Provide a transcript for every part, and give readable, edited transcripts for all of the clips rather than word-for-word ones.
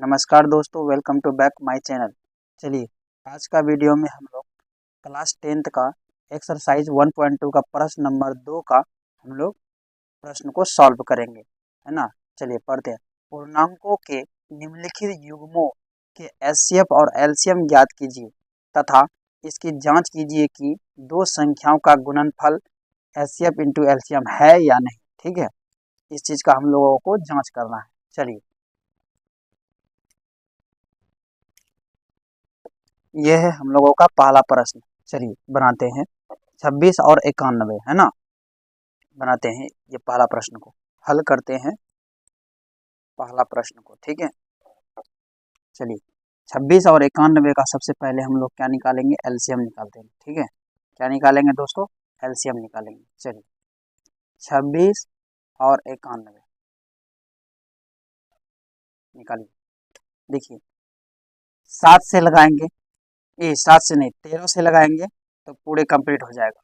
नमस्कार दोस्तों, welcome to back my channel. चलिए, आज का वीडियो में हम लोग क्लास 10th का एक्सरसाइज 1.2 का प्रश्न नंबर 2 का हम लोग प्रश्न को सॉल्व करेंगे, है ना। चलिए पढ़ते हैं। पूर्णांकों के निम्नलिखित युग्मों के एचसीएफ और एलसीएम ज्ञात कीजिए तथा इसकी जांच कीजिए कि दो संख्याओं का गुणनफल एचसीएफ इंटू एलसीएम है या नहीं। ठीक है, इस चीज़ का हम लोगों को जांच करना है। चलिए, यह है हम लोगों का पहला प्रश्न। चलिए बनाते हैं। 26 और 91, है ना। बनाते हैं ये पहला प्रश्न को, हल करते हैं पहला प्रश्न को। ठीक है, चलिए 26 और 91 का सबसे पहले हम लोग क्या निकालेंगे, एलसीएम निकालते हैं। ठीक है, क्या निकालेंगे दोस्तों, एलसीएम निकालेंगे। चलिए 26 और 91 निकालिए। देखिए 7 से लगाएंगे, ये 7 से नहीं 13 से लगाएंगे तो पूरे कंप्लीट हो जाएगा।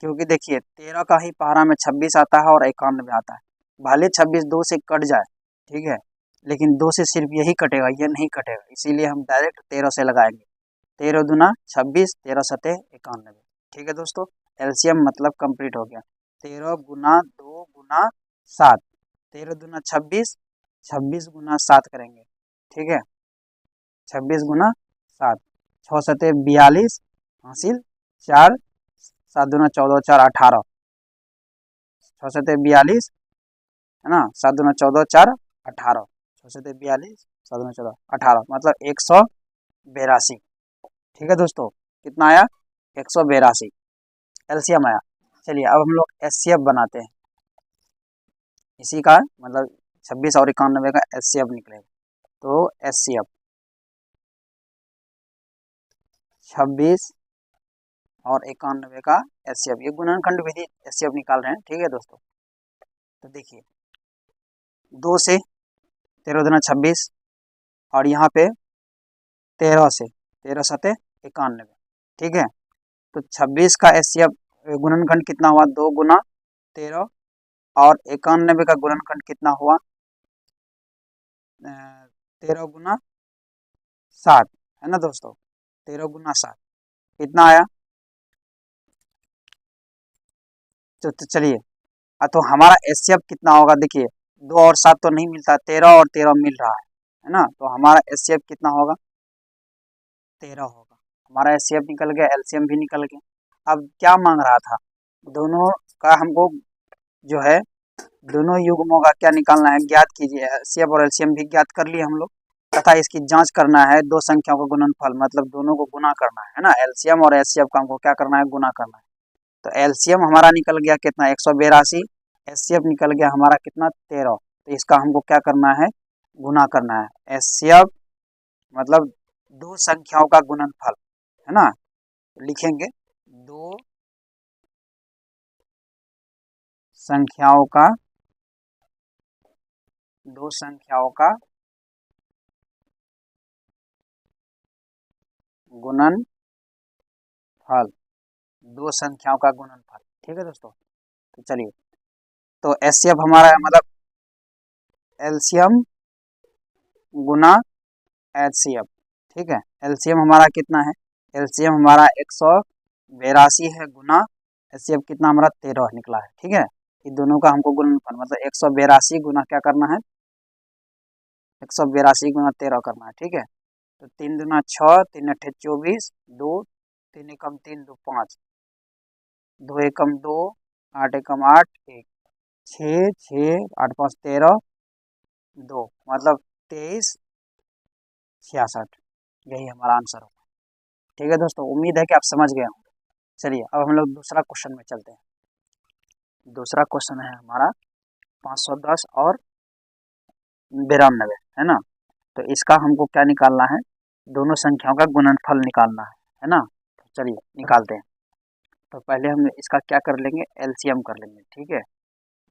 क्योंकि देखिए 13 का ही पहाड़ा में 26 आता है और 91 आता है। भले 26 2 से कट जाए, ठीक है, लेकिन 2 से सिर्फ यही कटेगा, ये नहीं कटेगा, इसीलिए हम डायरेक्ट 13 से लगाएंगे। 13 दूना 26, 13 सतह 91। ठीक है दोस्तों, एलसीएम मतलब कंप्लीट हो गया। 13 गुना 2 गुना 7, 13 दूना 26, 26 गुना 7 करेंगे। ठीक है, 26 गुना 7, 6 सतह 42 हासिल 4, 7 दूना 14, 4 18, 6 सतह 42, है ना। 7 दूना 14, 4 18, 6 सतह 42, 7 दूना 14 18, मतलब 182। ठीक है दोस्तों, कितना आया, 182 एलसीएम आया। चलिए अब हम लोग एचसीएफ बनाते हैं। इसी का मतलब 26 और 91 का एचसीएफ निकलेगा। तो एचसीएफ 26 और 91 का एचसीएफ, ये गुणनखंड विधि एचसीएफ निकाल रहे हैं। ठीक है दोस्तों, तो देखिए 2 से 13 दूना 26 और यहाँ पे 13 से 13 सतह 91। ठीक है, तो 26 का एचसीएफ गुणनखंड कितना हुआ, 2 गुना 13, और 91 का गुणनखंड कितना हुआ, 13 गुना 7, है ना दोस्तों। 13 गुना 7 कितना आया, तो चलिए तो हमारा एचसीएफ कितना होगा, देखिए 2 और 7 तो नहीं मिलता, 13 और 13 मिल रहा है ना। तो हमारा एचसीएफ कितना होगा, 13 होगा। हमारा एचसीएफ निकल गया, एलसीएम भी निकल गया। अब क्या मांग रहा था, दोनों का हमको जो है दोनों युग्मों का क्या निकालना है, ज्ञात कीजिए। एचसीएफ और एलसीएम भी ज्ञात कर लिए हम लोग, तथा इसकी जांच करना है दो संख्याओं का गुणनफल, मतलब दोनों को गुना करना है ना। एलसीएम और एचसीएफ का हमको क्या करना है, गुना करना है। तो एलसीएम हमारा निकल गया कितना, 182। एचसीएफ निकल गया हमारा कितना, 13। तो इसका हमको क्या करना है, गुना करना है। एचसीएफ मतलब दो संख्याओं का गुणनफल, है ना। तो लिखेंगे दो संख्याओं का, दो संख्याओं का गुणनफल, दो संख्याओं का गुणनफल। ठीक है दोस्तों, तो चलिए, तो एचसीएफ हमारा मतलब एलसीएम गुना एचसीएफ। ठीक है, एलसीएम हमारा कितना है, एलसीएम हमारा 182 है, गुना एचसीएफ कितना हमारा 13 निकला है। ठीक है, ये दोनों का हमको गुणनफल मतलब 182 गुना क्या करना है, 182 गुना 13 करना है। ठीक है, तो 3 दूना 6, 3 अट्ठे 24, 2 3 एकम 3, 2 5, 2 एकम 2, 8 एकम 8, 1 6 6 8 5 13, 2 मतलब 23 66, यही हमारा आंसर होगा। ठीक है दोस्तों, उम्मीद है कि आप समझ गए होंगे। चलिए अब हम लोग दूसरा क्वेश्चन में चलते हैं। दूसरा क्वेश्चन है हमारा 510 और 92, है ना। तो इसका हमको क्या निकालना है, दोनों संख्याओं का गुणनफल निकालना है ना। तो चलिए निकालते हैं। तो पहले हम इसका क्या कर लेंगे, एलसीएम कर लेंगे। ठीक है,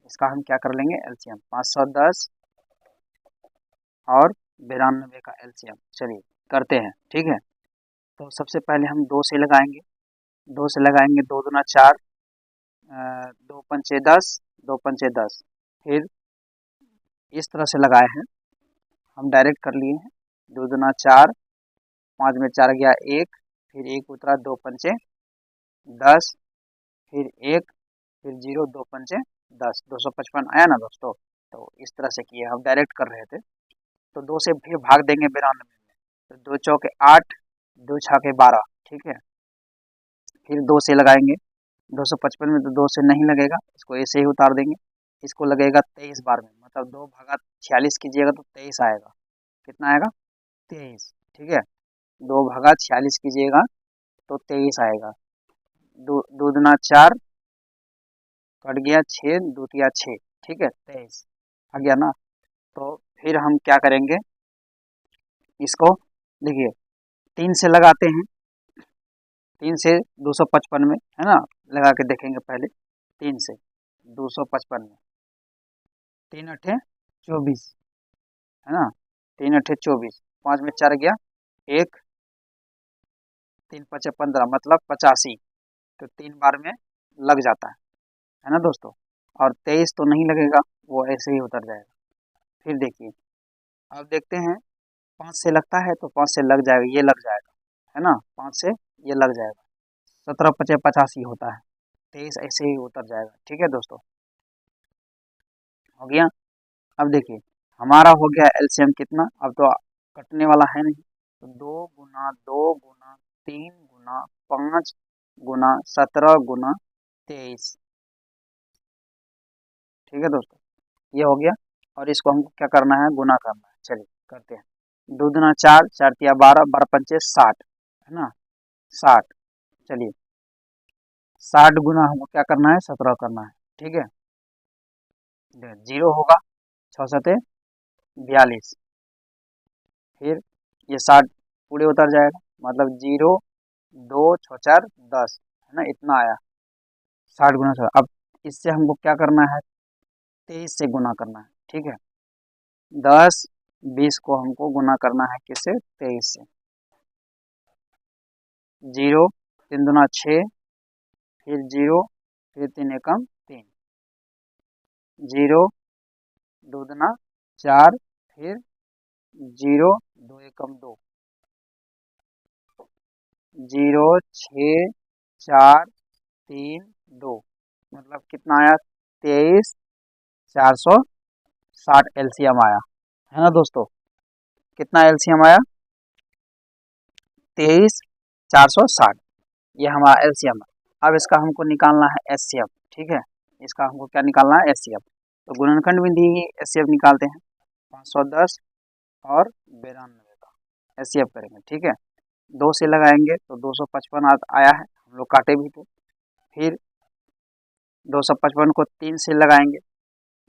इसका हम क्या कर लेंगे, एलसीएम 510 और 92 का एलसीएम। चलिए करते हैं। ठीक है, तो सबसे पहले हम 2 से लगाएंगे, 2 से लगाएंगे, 2 दूना 4, 2 पंचे 10, 2 पंचे 10। फिर इस तरह से लगाए हैं, हम डायरेक्ट कर लिए हैं। 2 दूना 4, 5 में 4 गया 1, फिर 1 उतरा, 2 पंचे 10, फिर 1, फिर 0, 2 पंचे 10, 255 आया ना दोस्तों। तो इस तरह से किए, हम डायरेक्ट कर रहे थे। तो 2 से फिर भाग देंगे 92 में, तो 2 चौके 8, 2 छके 12, ठीक है। फिर 2 से लगाएंगे, 255 में तो 2 से नहीं लगेगा, इसको ऐसे ही उतार देंगे। इसको लगेगा 23 बार में, मतलब 2 भागा 46 कीजिएगा तो 23 आएगा। कितना आएगा? 23, ठीक है। 2 भागा 46 कीजिएगा तो 23 आएगा। 2 दूना 4, कट गया 6, 2 तिया 6, ठीक है, 23 आ गया ना। तो फिर हम क्या करेंगे, इसको देखिए 3 से लगाते हैं, 3 से 255 में, है ना, लगा के देखेंगे पहले। 3 से 255 में, 3 अठे 24, है ना, 3 अठे 24, 5 में 4 गया 1, 3 पचे 15, मतलब 85। तो 3 बार में लग जाता है ना दोस्तों। और 23 तो नहीं लगेगा, वो ऐसे ही उतर जाएगा। फिर देखिए, अब देखते हैं 5 से लगता है तो 5 से लग जाएगा, ये लग जाएगा, है ना, 5 से ये लग जाएगा। 17 पचे 85 होता है, 23 ऐसे ही उतर जाएगा, ठीक है दोस्तों। हो गया। अब देखिए हमारा हो गया एलसीएम कितना, अब तो कटने वाला है नहीं, तो 2 गुना 2 गुना 3 गुना 5 गुना 17 गुना 23, ठीक है दोस्तों, ये हो गया। और इसको हमको क्या करना है, गुना करना है। चलिए करते हैं। 2 दूना 4, 4 तिया 12, 12 पंचे 60, है ना, 60। चलिए 60 गुना हमको क्या करना है, 17 करना है, ठीक है। 0 होगा, 6 सते 42, फिर ये 60 पूरे उतर जाएगा, मतलब 0, 2 6 4 10, है ना, इतना आया 60 गुना 60। अब इससे हमको क्या करना है, 23 से गुना करना है, ठीक है। 10 20 को हमको गुना करना है किससे, 23 से। 0 3 दूना 6, फिर 0, फिर 3 एकम 3, 0 2 दूना 4, फिर 0 2 एकम 2, 0 6 4 3 2, मतलब कितना आया, 23 460 एलसीएम आया, है ना दोस्तों। कितना एलसीएम आया, 23 460, ये हमारा एलसीएम है। अब इसका हमको निकालना है एचसीएफ, ठीक है। इसका हमको क्या निकालना है, एचसीएफ। तो गुणनखंड में दी गई एचसीएफ निकालते हैं, 510 और 92 का एचसीएफ करेंगे, ठीक है। 2 से लगाएंगे तो 255 आया है, हम लोग काटे भी थे। फिर 255 को 3 से लगाएंगे,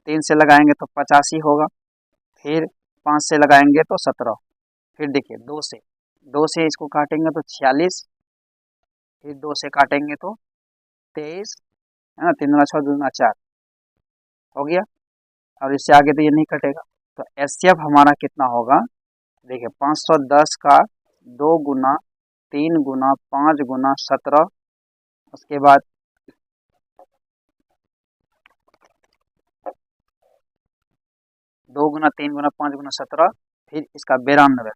3 से लगाएंगे तो 85 होगा। फिर 5 से लगाएंगे तो 17। फिर देखिए 2 से इसको काटेंगे तो 46, फिर 2 से काटेंगे तो 23, है ना, 3 दूना 6 दूना 4 हो गया। और इससे आगे तो ये नहीं कटेगा। तो एचसीएफ हमारा कितना होगा, देखिए 510 का 2 गुना 3 गुना 5 गुना 17, उसके बाद 2 गुना 3 गुना 5 गुना 17, फिर इसका 92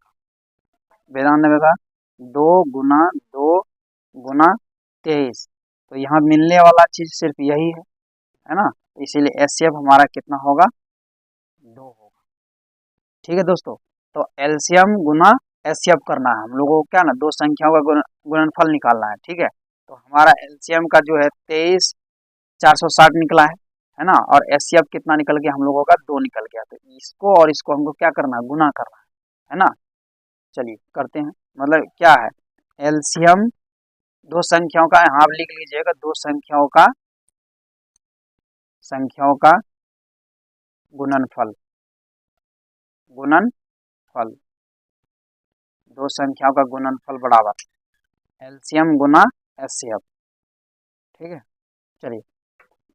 का 2 गुना 2 गुना 23। तो यहाँ मिलने वाला चीज सिर्फ यही है ना, इसीलिए एचसीएफ हमारा कितना होगा, 2 होगा, ठीक है दोस्तों। तो एलसीएम गुना एचसीएफ करना है हम लोगों को, क्या ना, दो संख्याओं का गुणनफल निकालना है, ठीक है। तो हमारा एलसीएम का जो है 23 460 निकला है ना, और एचसीएफ कितना निकल गया हम लोगों का, 2 निकल गया। तो इसको और इसको हमको क्या करना है, गुना करना है ना। चलिए करते हैं, मतलब क्या है, एलसीएम दो संख्याओं का, यहाँ आप लिख लीजिएगा, दो संख्याओं का गुणनफल, गुणनफल, दो संख्याओं का गुणनफल बराबर एलसीएम गुना एचसीएफ, ठीक है। चलिए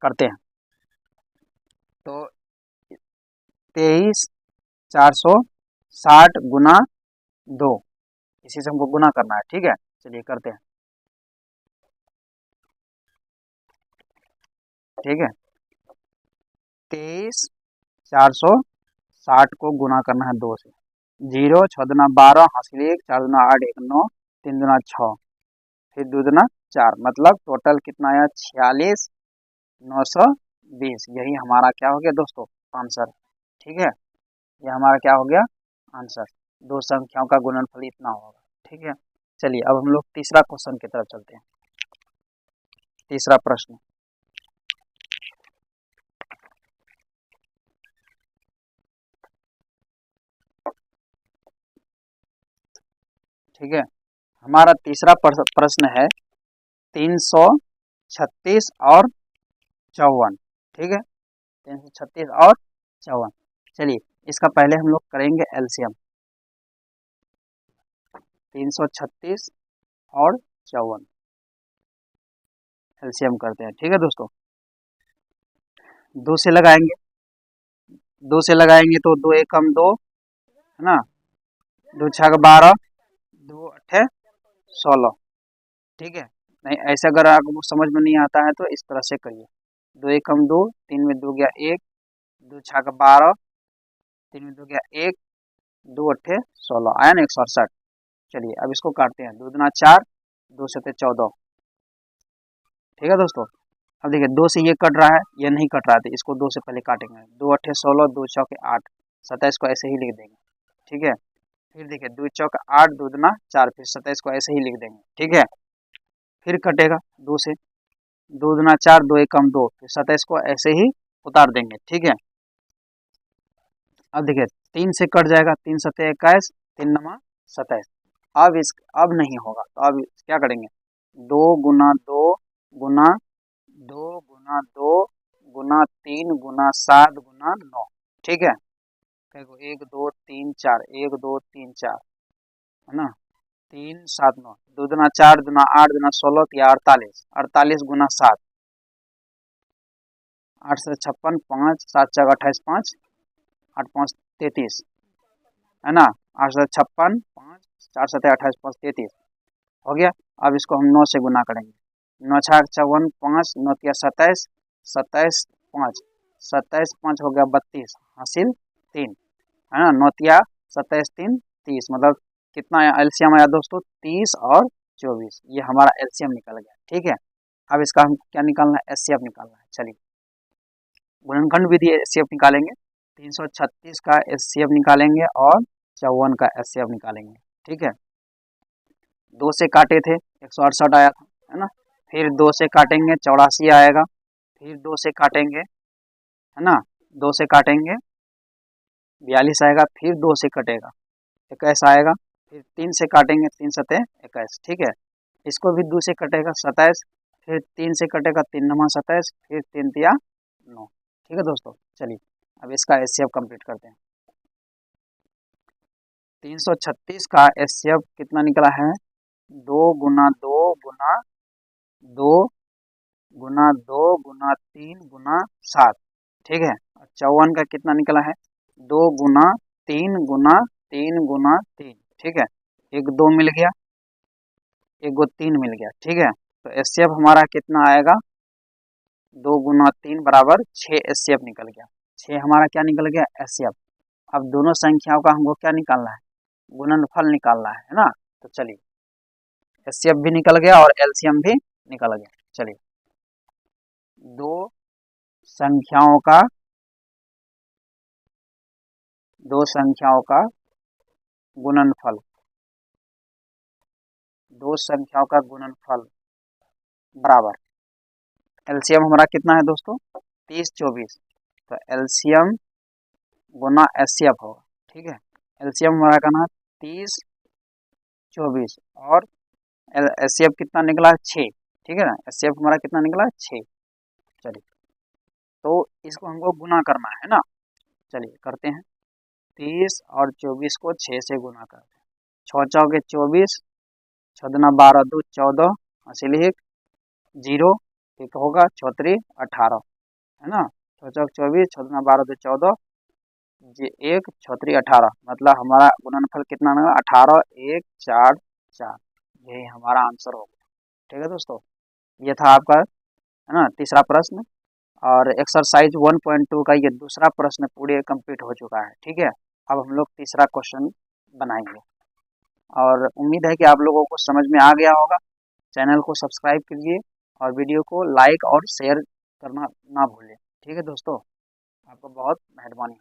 करते हैं। तो 23 460 गुना 2, इसी से हमको गुना करना है, ठीक है। चलिए करते हैं, ठीक है। 23 60 को गुना करना है 2 से। 0 6 दूना 12 हासिल 1 4 दूना 8 1 9 3 दूना 6 फिर 2 दूना 4 मतलब टोटल कितना आया 46 920। यही हमारा क्या हो गया दोस्तों आंसर। ठीक है, ये हमारा क्या हो गया आंसर। दो संख्याओं का गुणनफल इतना होगा। ठीक है, चलिए अब हम लोग तीसरा क्वेश्चन की तरफ चलते हैं। तीसरा प्रश्न, ठीक है, हमारा तीसरा प्रश्न है 336 और 54। ठीक है, 336 और 54। चलिए इसका पहले हम लोग करेंगे एलसीएम। 336 और 54 एलसीएम करते हैं। ठीक है दोस्तों, 2 से लगाएंगे, 2 से लगाएंगे तो 2 एकम 2 है ना, 2 छक 12 2 अट्ठे 16। ठीक है, नहीं ऐसा अगर आपको समझ में नहीं आता है तो इस तरह से करिए। 2 एकम 2 3 में 2 गया 1 2 छक 12 3 में 2 गया 1 2 अट्ठे 16 आया ना 168। चलिए अब इसको काटते हैं। 2 दूना 4 2 सते 14। ठीक है दोस्तों, अब देखिए 2 से ये कट रहा है, ये नहीं कट रहा है तो इसको 2 से पहले काटेंगे। 2 अट्ठे 16 2 चौके 8 27 को ऐसे ही लिख देंगे। ठीक है, फिर देखिए 2 चौक 8 2 दूना 4 फिर 27 को ऐसे ही लिख देंगे। ठीक है, फिर कटेगा 2 से, 2 दूना 4 2 एकम 2 फिर 27 को ऐसे ही उतार देंगे। ठीक है, अब देखिए 3 से कट जाएगा, 3 सते 21 3 नमा 27। अब नहीं होगा तो अब क्या करेंगे 2 गुना 2 गुना 2 गुना 2 गुना 3 गुना 7 गुना 9। ठीक है, 1 2 3 4 1 2 3 4 है ना, 3 7 9 2 दूना 4 दूना 8 दूना 16 या 48 48 गुना 7 8 से 56 5 7 4 28 5 8 5 33 है ना, 8 से 56 5 4 7 28 5 33 हो गया। अब इसको हम 9 से गुना करेंगे। 9 छाक 54 5 9 तिया 27 27 5 27 5 हो गया 32 हासिल 3 है ना, 9 तिया 27 3 30 मतलब कितना आया एलसीएम आया दोस्तों 30 और 24। ये हमारा एलसीएम निकल गया। ठीक है, अब इसका हम क्या निकालना है एचसीएफ निकालना है। चलिए गुणनखंड विधि एचसीएफ निकालेंगे, 336 का एचसीएफ निकालेंगे और 54 का एचसीएफ निकालेंगे। ठीक है, 2 से काटे थे 168 आया था है ना, फिर 2 से काटेंगे 84 आएगा, फिर 2 से काटेंगे है ना, 2 से काटेंगे 42 आएगा, फिर 2 से कटेगा 21 आएगा, फिर 3 से काटेंगे 3 सते 21। ठीक है, इसको भी 2 से कटेगा 27, फिर 3 से कटेगा 3 नमा 27 फिर 3 तिया 9। ठीक है दोस्तों, चलिए अब इसका एचसीएफ कंप्लीट करते हैं। 336 का एचसीएफ कितना निकला है 2 गुना 2 गुना 2 गुना 2 गुना 3 गुना 7। ठीक है, 54 का कितना निकला है 2 गुना 3 गुना 3 गुना 3। ठीक है, एक 2 मिल गया, एक गो 3 मिल गया। ठीक है, तो एचसीएफ हमारा कितना आएगा 2 गुना 3 बराबर 6 एचसीएफ निकल गया। 6 हमारा क्या निकल गया एचसीएफ। अब दोनों संख्याओं का हमको क्या निकालना है गुणनफल निकालना है ना, तो चलिए एचसीएफ भी निकल गया और एलसीएम भी निकल गया। चलिए दो संख्याओं का गुणनफल, दो संख्याओं का गुणनफल बराबर एलसीएम हमारा कितना है दोस्तों 30 24, तो एलसीएम गुना एचसीएफ होगा। ठीक है, एलसीएम हमारा करना 30 24 और एचसीएफ कितना निकला है 6। ठीक है ना, एचसीएफ हमारा कितना निकला है 6। चलिए तो इसको हमको गुना करना है ना, चलिए करते हैं। 30 और 24 को 6 से गुना करते हैं। 6 चौके 24 6 दूना 12 2 14 हासिल 1 0 एक होगा 6 18 है ना, 6 चौक 24 6 दूना 12 2 14 1 6 18 मतलब हमारा गुणनफल कितना होगा 18 1 4 4। यही हमारा आंसर होगा। ठीक है दोस्तों, ये था आपका है ना तीसरा प्रश्न। और एक्सरसाइज 1.2 का ये दूसरा प्रश्न पूरे कंप्लीट हो चुका है। ठीक है, अब हम लोग तीसरा क्वेश्चन बनाएंगे और उम्मीद है कि आप लोगों को समझ में आ गया होगा। चैनल को सब्सक्राइब कीजिए और वीडियो को लाइक और शेयर करना ना भूलें। ठीक है दोस्तों, आपको बहुत मेहरबानी।